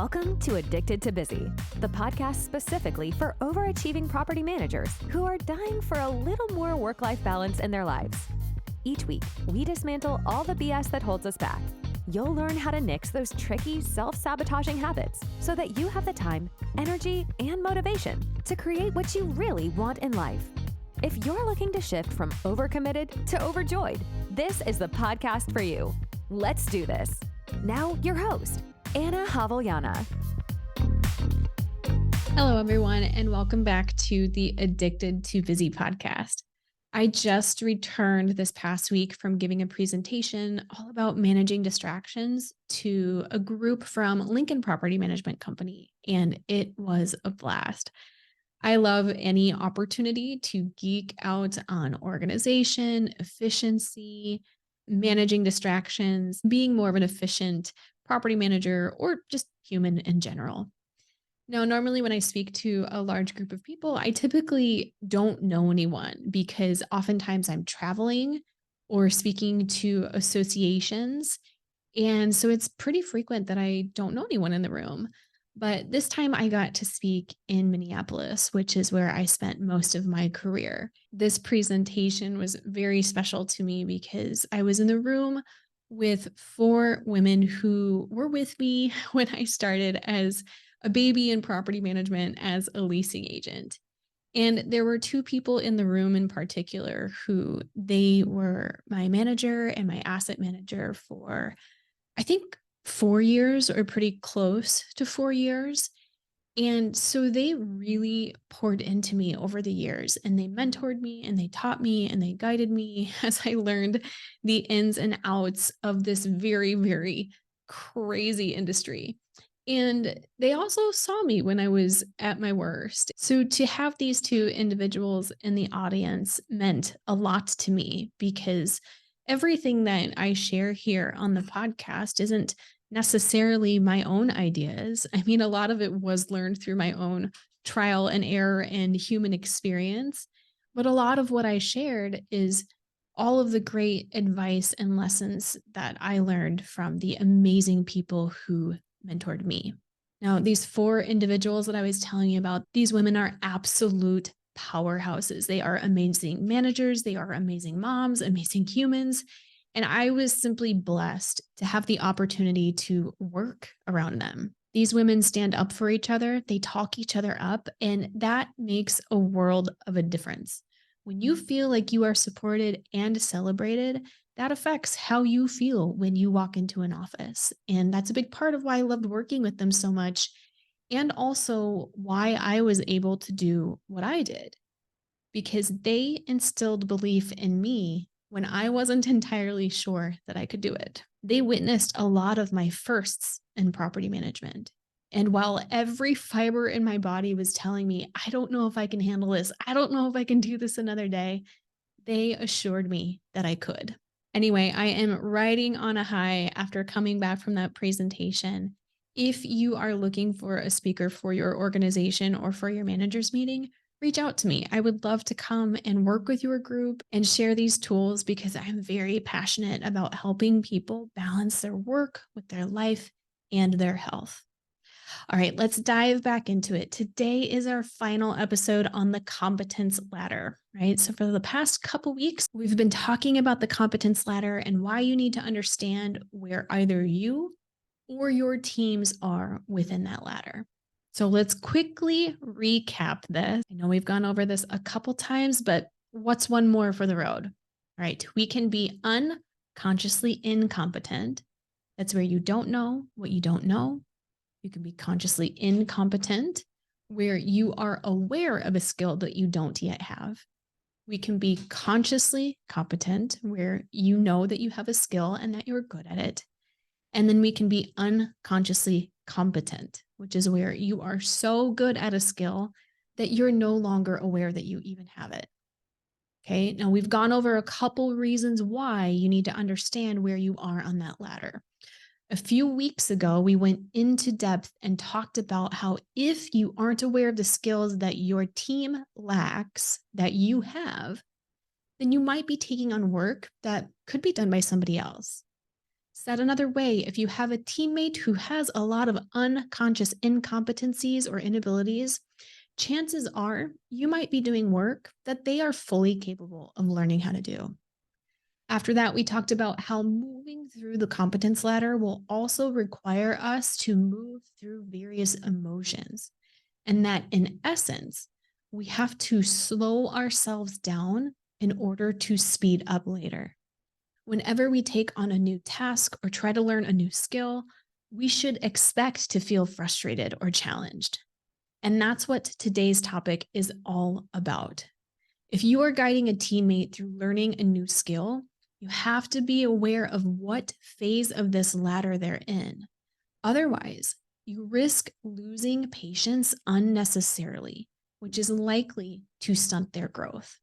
Welcome to Addicted to Busy, the podcast specifically for overachieving property managers who are dying for a little more work-life balance in their lives. Each week, we dismantle all the BS that holds us back. You'll learn how to nix those tricky, self-sabotaging habits so that you have the time, energy, and motivation to create what you really want in life. If you're looking to shift from overcommitted to overjoyed, this is the podcast for you. Let's do this. Now, your host, Anna Havliana. Hello, everyone, and welcome back to the Addicted to Busy podcast. I just returned this past week from giving a presentation all about managing distractions to a group from Lincoln Property Management Company, and it was a blast. I love any opportunity to geek out on organization, efficiency, managing distractions, being more of an efficient property manager, or just human in general. Now, normally when I speak to a large group of people, I typically don't know anyone because oftentimes I'm traveling or speaking to associations. And so it's pretty frequent that I don't know anyone in the room. But this time I got to speak in Minneapolis, which is where I spent most of my career. This presentation was very special to me because I was in the room with 4 women who were with me when I started as a baby in property management as a leasing agent. And there were 2 people in the room in particular who they were my manager and my asset manager for, I think, 4 years or pretty close to 4 years. And so they really poured into me over the years, and they mentored me and they taught me and they guided me as I learned the ins and outs of this very, very crazy industry. And they also saw me when I was at my worst. So to have these 2 individuals in the audience meant a lot to me because everything that I share here on the podcast isn't necessarily my own ideas. I mean, a lot of it was learned through my own trial and error and human experience. But a lot of what I shared is all of the great advice and lessons that I learned from the amazing people who mentored me. Now, these 4 individuals that I was telling you about, these women are absolute powerhouses. They are amazing managers. They are amazing moms, amazing humans. And I was simply blessed to have the opportunity to work around them. These women stand up for each other. They talk each other up, and that makes a world of a difference. When you feel like you are supported and celebrated, that affects how you feel when you walk into an office. And that's a big part of why I loved working with them so much, and also why I was able to do what I did, because they instilled belief in me when I wasn't entirely sure that I could do it. They witnessed a lot of my firsts in property management. And while every fiber in my body was telling me, I don't know if I can handle this, I don't know if I can do this another day, they assured me that I could. Anyway, I am riding on a high after coming back from that presentation. If you are looking for a speaker for your organization or for your manager's meeting, reach out to me. I would love to come and work with your group and share these tools because I'm very passionate about helping people balance their work with their life and their health. All right, let's dive back into it. Today is our final episode on the competence ladder, right? So for the past couple weeks, we've been talking about the competence ladder and why you need to understand where either you or your teams are within that ladder. So let's quickly recap this. I know we've gone over this a couple times, but what's one more for the road? All right, we can be unconsciously incompetent. That's where you don't know what you don't know. You can be consciously incompetent, where you are aware of a skill that you don't yet have. We can be consciously competent, where you know that you have a skill and that you're good at it. And then we can be unconsciously competent, which is where you are so good at a skill that you're no longer aware that you even have it. Okay, now we've gone over a couple reasons why you need to understand where you are on that ladder. A few weeks ago, we went into depth and talked about how if you aren't aware of the skills that your team lacks, that you have, then you might be taking on work that could be done by somebody else. Said another way, if you have a teammate who has a lot of unconscious incompetencies or inabilities, chances are you might be doing work that they are fully capable of learning how to do. After that, we talked about how moving through the competence ladder will also require us to move through various emotions, and that in essence, we have to slow ourselves down in order to speed up later. Whenever we take on a new task or try to learn a new skill, we should expect to feel frustrated or challenged. And that's what today's topic is all about. If you are guiding a teammate through learning a new skill, you have to be aware of what phase of this ladder they're in. Otherwise, you risk losing patience unnecessarily, which is likely to stunt their growth.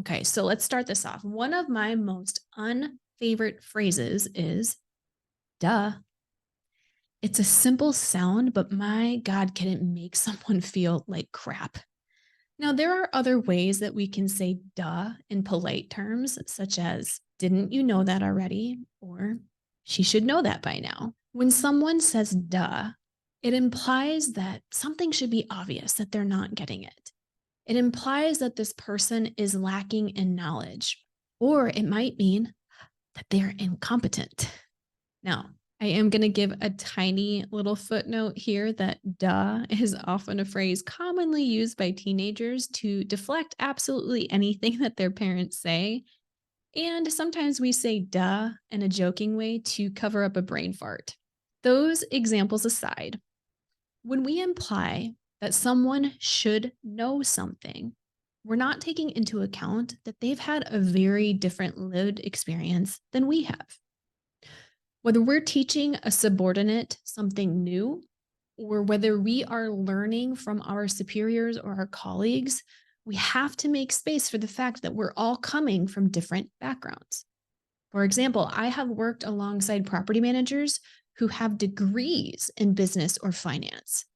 Okay, so let's start this off. One of my most unfavorite phrases is duh. It's a simple sound, but my God, can it make someone feel like crap? Now, there are other ways that we can say duh in polite terms, such as, didn't you know that already? Or she should know that by now. When someone says duh, it implies that something should be obvious, that they're not getting it. It implies that this person is lacking in knowledge, or it might mean that they're incompetent. Now, I am going to give a tiny little footnote here that duh is often a phrase commonly used by teenagers to deflect absolutely anything that their parents say. And sometimes we say duh in a joking way to cover up a brain fart. Those examples aside, when we imply that someone should know something, we're not taking into account that they've had a very different lived experience than we have. Whether we're teaching a subordinate something new, or whether we are learning from our superiors or our colleagues, we have to make space for the fact that we're all coming from different backgrounds. For example, I have worked alongside property managers who have degrees in business or finance.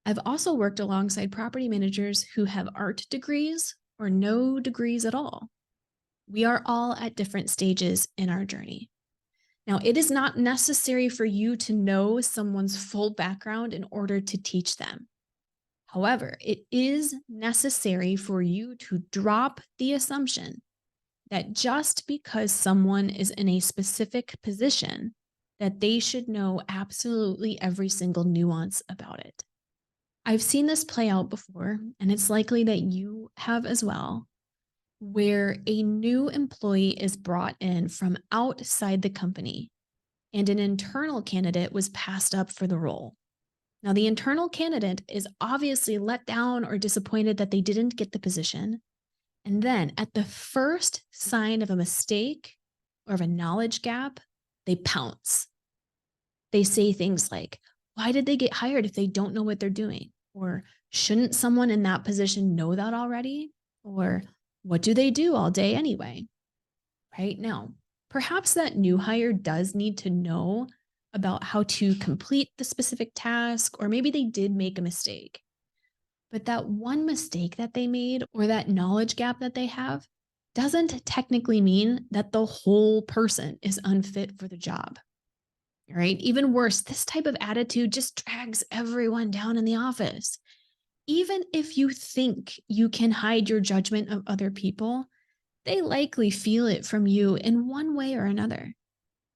I've also worked alongside property managers who have art degrees or no degrees at all. We are all at different stages in our journey. Now, it is not necessary for you to know someone's full background in order to teach them. However, it is necessary for you to drop the assumption that just because someone is in a specific position, that they should know absolutely every single nuance about it. I've seen this play out before, and it's likely that you have as well, where a new employee is brought in from outside the company and an internal candidate was passed up for the role. Now, the internal candidate is obviously let down or disappointed that they didn't get the position. And then at the first sign of a mistake or of a knowledge gap, they pounce. They say things like, why did they get hired if they don't know what they're doing? Or shouldn't someone in that position know that already? Or what do they do all day anyway? Right now, perhaps that new hire does need to know about how to complete the specific task, or maybe they did make a mistake. But that one mistake that they made or that knowledge gap that they have doesn't technically mean that the whole person is unfit for the job. Right? Even worse, this type of attitude just drags everyone down in the office. Even if you think you can hide your judgment of other people, they likely feel it from you in one way or another.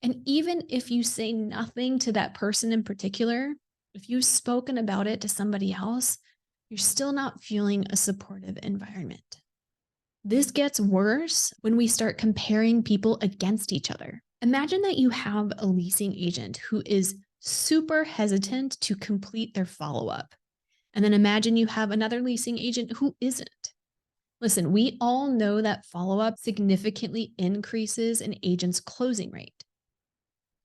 And even if you say nothing to that person in particular, if you've spoken about it to somebody else, you're still not feeling a supportive environment. This gets worse when we start comparing people against each other. Imagine that you have a leasing agent who is super hesitant to complete their follow-up. And then imagine you have another leasing agent who isn't. Listen, we all know that follow-up significantly increases an agent's closing rate.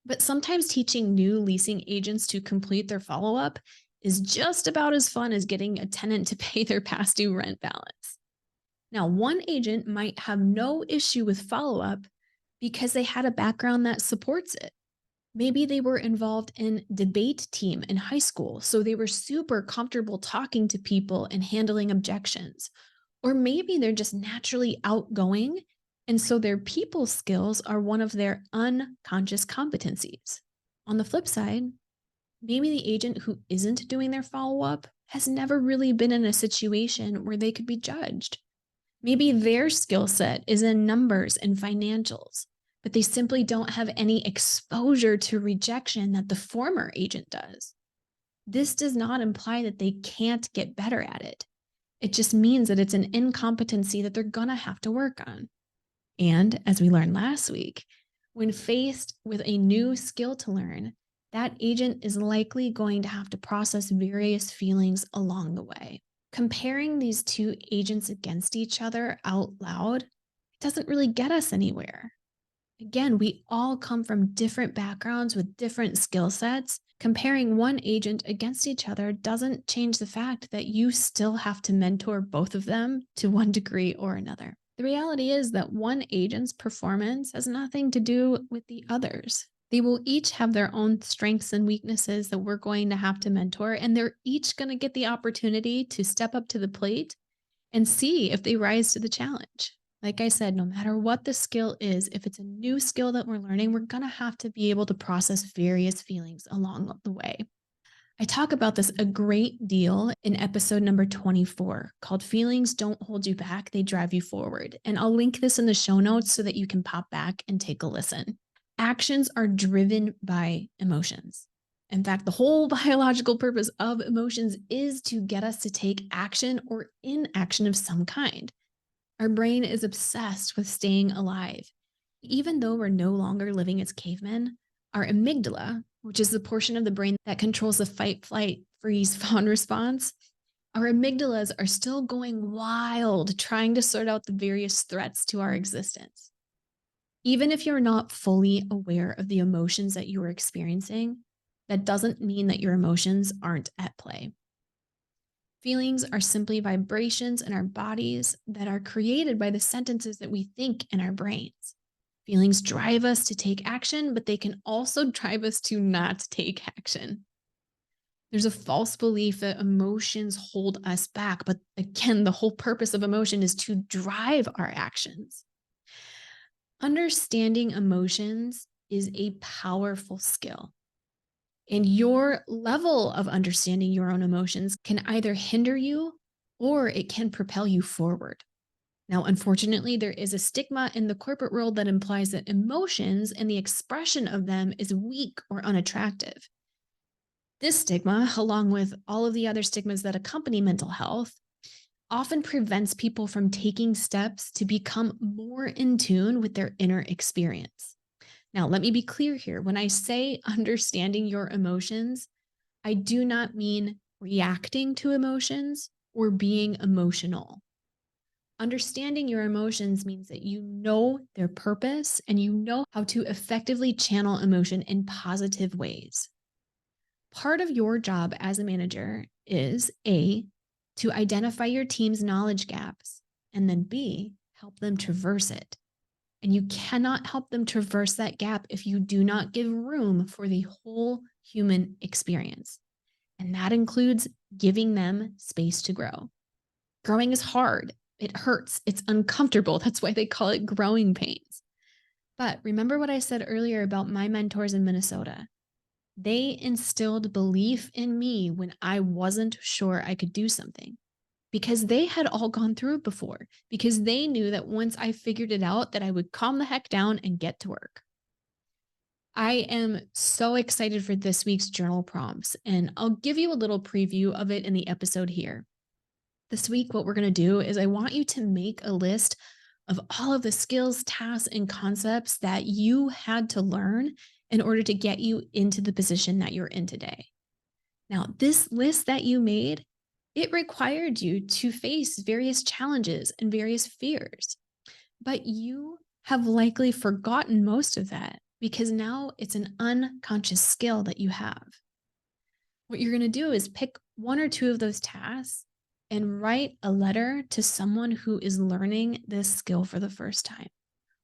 But sometimes teaching new leasing agents to complete their follow-up is just about as fun as getting a tenant to pay their past due rent balance. Now, one agent might have no issue with follow-up because they had a background that supports it. Maybe they were involved in debate team in high school, so they were super comfortable talking to people and handling objections. Or maybe they're just naturally outgoing And so their people skills are one of their unconscious competencies. On the flip side, maybe the agent who isn't doing their follow up has never really been in a situation where they could be judged. Maybe their skill set is in numbers and financials, but they simply don't have any exposure to rejection that the former agent does. This does not imply that they can't get better at it. It just means that it's an incompetency that they're going to have to work on. And as we learned last week, when faced with a new skill to learn, that agent is likely going to have to process various feelings along the way. Comparing these two agents against each other out loud doesn't really get us anywhere. Again, we all come from different backgrounds with different skill sets. Comparing one agent against each other doesn't change the fact that you still have to mentor both of them to one degree or another. The reality is that one agent's performance has nothing to do with the others. They will each have their own strengths and weaknesses that we're going to have to mentor, and they're each going to get the opportunity to step up to the plate and see if they rise to the challenge. Like I said, no matter what the skill is, if it's a new skill that we're learning, we're going to have to be able to process various feelings along the way. I talk about this a great deal in episode number 24 called Feelings Don't Hold You Back, They Drive You Forward. And I'll link this in the show notes so that you can pop back and take a listen. Actions are driven by emotions. In fact, the whole biological purpose of emotions is to get us to take action or inaction of some kind. Our brain is obsessed with staying alive. Even though we're no longer living as cavemen, our amygdala, which is the portion of the brain that controls the fight, flight, freeze, fawn response, our amygdalas are still going wild trying to sort out the various threats to our existence. Even if you're not fully aware of the emotions that you are experiencing, that doesn't mean that your emotions aren't at play. Feelings are simply vibrations in our bodies that are created by the sentences that we think in our brains. Feelings drive us to take action, but they can also drive us to not take action. There's a false belief that emotions hold us back, but again, the whole purpose of emotion is to drive our actions. Understanding emotions is a powerful skill. And your level of understanding your own emotions can either hinder you or it can propel you forward. Now, unfortunately, there is a stigma in the corporate world that implies that emotions and the expression of them is weak or unattractive. This stigma, along with all of the other stigmas that accompany mental health, often prevents people from taking steps to become more in tune with their inner experience. Now, let me be clear here. When I say understanding your emotions, I do not mean reacting to emotions or being emotional. Understanding your emotions means that you know their purpose and you know how to effectively channel emotion in positive ways. Part of your job as a manager is A, to identify your team's knowledge gaps, and then B, help them traverse it. And you cannot help them traverse that gap if you do not give room for the whole human experience. And that includes giving them space to grow. Growing is hard. It hurts. It's uncomfortable. That's why they call it growing pains. But remember what I said earlier about my mentors in Minnesota. They instilled belief in me when I wasn't sure I could do something, because they had all gone through it before, because they knew that once I figured it out, that I would calm the heck down and get to work. I am so excited for this week's journal prompts, and I'll give you a little preview of it in the episode here. This week, what we're going to do is I want you to make a list of all of the skills, tasks, and concepts that you had to learn in order to get you into the position that you're in today. Now, this list that you made, it required you to face various challenges and various fears, but you have likely forgotten most of that because now it's an unconscious skill that you have. What you're going to do is pick one or two of those tasks and write a letter to someone who is learning this skill for the first time.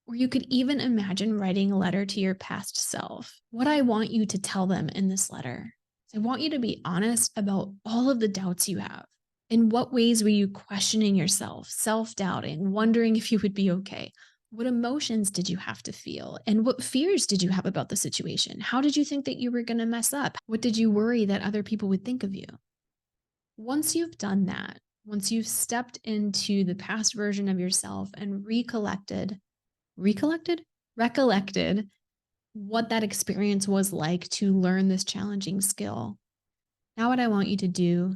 Or you could even imagine writing a letter to your past self. What I want you to tell them in this letter is I want you to be honest about all of the doubts you have. In what ways were you questioning yourself, self-doubting, wondering if you would be okay? What emotions did you have to feel? And what fears did you have about the situation? How did you think that you were going to mess up? What did you worry that other people would think of you? Once you've done that, once you've stepped into the past version of yourself and recollected, recollected what that experience was like to learn this challenging skill, now what I want you to do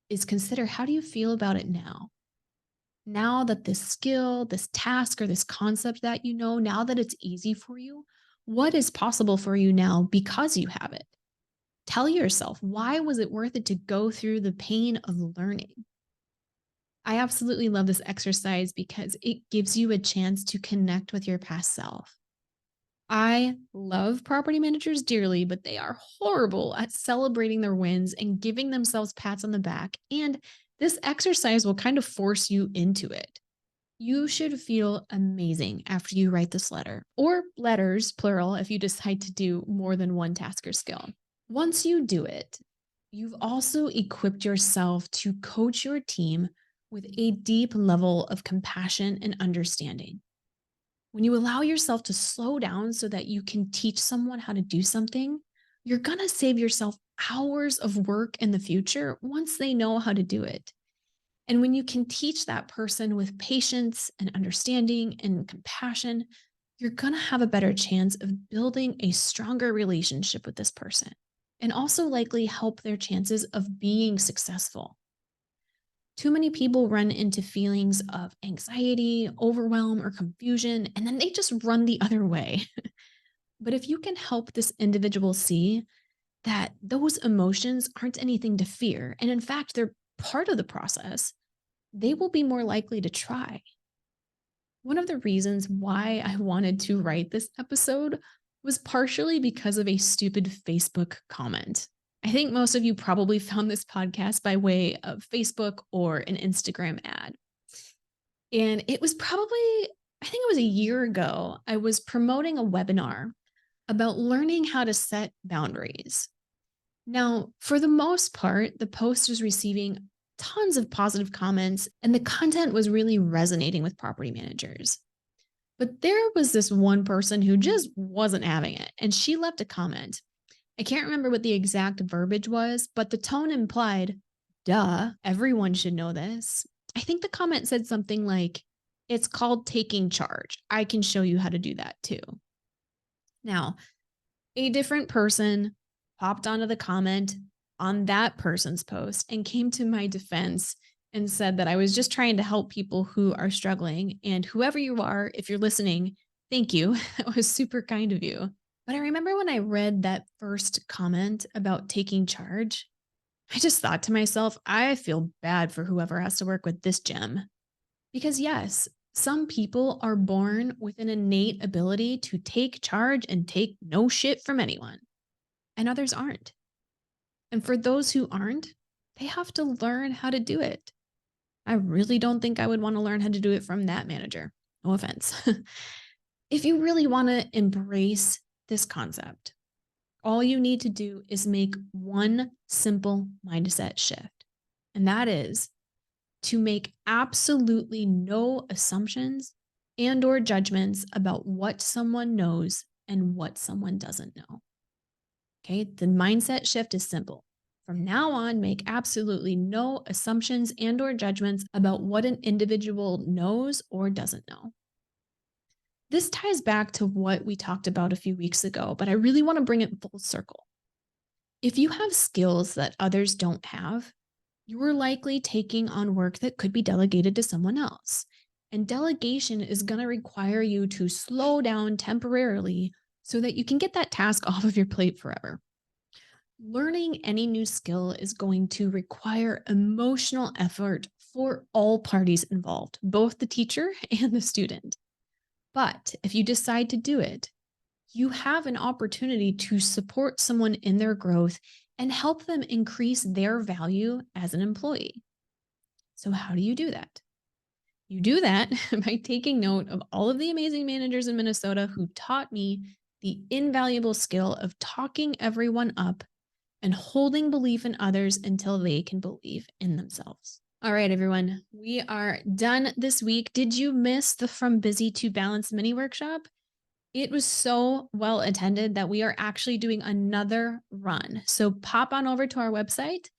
is consider, how do you feel about it now? Now that this skill, this task, or this concept that you know, now that it's easy for you, what is possible for you now because you have it? Tell yourself, why was it worth it to go through the pain of learning? I absolutely love this exercise because it gives you a chance to connect with your past self. I love property managers dearly, but they are horrible at celebrating their wins and giving themselves pats on the back. And this exercise will kind of force you into it. You should feel amazing after you write this letter, or letters, plural, if you decide to do more than one task or skill. Once you do it, you've also equipped yourself to coach your team with a deep level of compassion and understanding. When you allow yourself to slow down so that you can teach someone how to do something, you're going to save yourself hours of work in the future once they know how to do it. And when you can teach that person with patience and understanding and compassion, you're going to have a better chance of building a stronger relationship with this person and also likely help their chances of being successful. Too many people run into feelings of anxiety, overwhelm, or confusion, and then they just run the other way. But if you can help this individual see that those emotions aren't anything to fear, and in fact, they're part of the process, they will be more likely to try. One of the reasons why I wanted to write this episode was partially because of a stupid Facebook comment. I think most of you probably found this podcast by way of Facebook or an Instagram ad. And it was probably, I think it was a year ago, I was promoting a webinar about learning how to set boundaries. Now, for the most part, the post was receiving tons of positive comments and the content was really resonating with property managers. But there was this one person who just wasn't having it, and she left a comment. I can't remember what the exact verbiage was, but the tone implied, duh, everyone should know this. I think the comment said something like, it's called taking charge. I can show you how to do that too. Now, a different person popped onto the comment on that person's post and came to my defense and said that I was just trying to help people who are struggling. And whoever you are, if you're listening, thank you. That was super kind of you. But I remember when I read that first comment about taking charge, I just thought to myself, I feel bad for whoever has to work with this gem. Because yes, some people are born with an innate ability to take charge and take no shit from anyone, and others aren't. And for those who aren't, they have to learn how to do it. I really don't think I would want to learn how to do it from that manager. No offense. If you really want to embrace this concept, all you need to do is make one simple mindset shift. And that is to make absolutely no assumptions and or judgments about what someone knows and what someone doesn't know. Okay, the mindset shift is simple. From now on, make absolutely no assumptions and or judgments about what an individual knows or doesn't know. This ties back to what we talked about a few weeks ago, but I really want to bring it full circle. If you have skills that others don't have, you are likely taking on work that could be delegated to someone else. And delegation is going to require you to slow down temporarily so that you can get that task off of your plate forever. Learning any new skill is going to require emotional effort for all parties involved, both the teacher and the student. But if you decide to do it, you have an opportunity to support someone in their growth and help them increase their value as an employee. So, how do you do that? You do that by taking note of all of the amazing managers in Minnesota who taught me the invaluable skill of talking everyone up and holding belief in others until they can believe in themselves. All right, everyone, we are done this week. Did you miss the From Busy to Balanced mini workshop? It was so well attended that we are actually doing another run. So pop on over to our website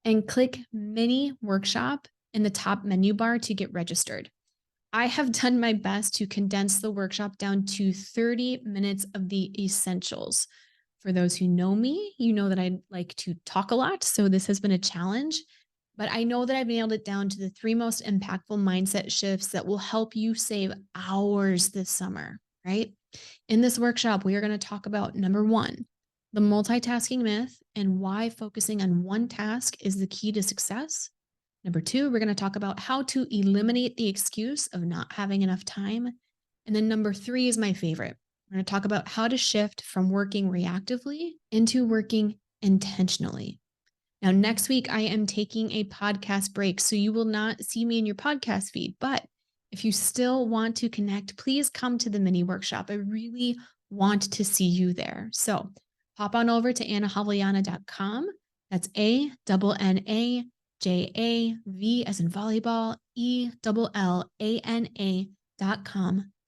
and click mini workshop in the top menu bar to get registered. I have done my best to condense the workshop down to 30 minutes of the essentials. For those who know me, you know that I like to talk a lot. So this has been a challenge, but I know that I've nailed it down to the 3 most impactful mindset shifts that will help you save hours this summer, right? In this workshop, we are going to talk about number 1, the multitasking myth and why focusing on one task is the key to success. Number 2, we're going to talk about how to eliminate the excuse of not having enough time. And then number 3 is my favorite. We're going to talk about how to shift from working reactively into working intentionally. Now, next week, I am taking a podcast break, so you will not see me in your podcast feed. But if you still want to connect, please come to the mini workshop. I really want to see you there. So hop on over to AnnaHavliana.com. That's ANNAJAV as in volleyball, ELLANA.com.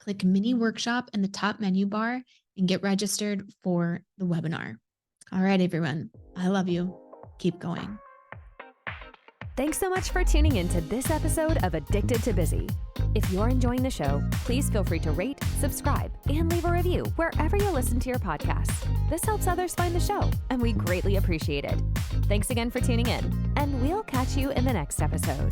Click mini workshop in the top menu bar and get registered for the webinar. All right, everyone. I love you. Keep going. Thanks so much for tuning in to this episode of Addicted to Busy. If you're enjoying the show, please feel free to rate, subscribe, and leave a review wherever you listen to your podcasts. This helps others find the show, and we greatly appreciate it. Thanks again for tuning in, and we'll catch you in the next episode.